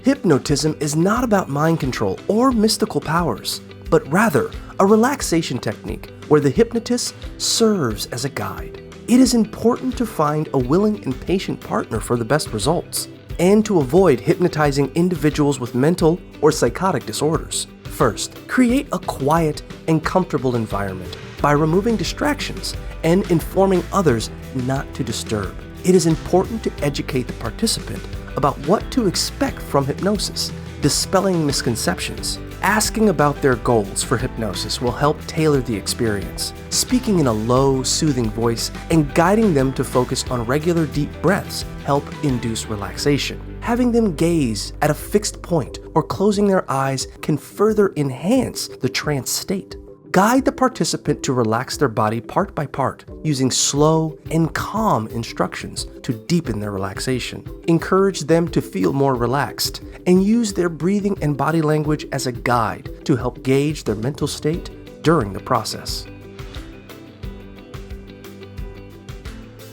Hypnotism is not about mind control or mystical powers, but rather a relaxation technique where the hypnotist serves as a guide. It is important to find a willing and patient partner for the best results, and to avoid hypnotizing individuals with mental or psychotic disorders. First, create a quiet and comfortable environment by removing distractions and informing others not to disturb. It is important to educate the participant about what to expect from hypnosis, dispelling misconceptions. Asking about their goals for hypnosis will help tailor the experience. Speaking in a low, soothing voice and guiding them to focus on regular deep breaths help induce relaxation. Having them gaze at a fixed point or closing their eyes can further enhance the trance state. Guide the participant to relax their body part by part, using slow and calm instructions to deepen their relaxation. Encourage them to feel more relaxed and use their breathing and body language as a guide to help gauge their mental state during the process.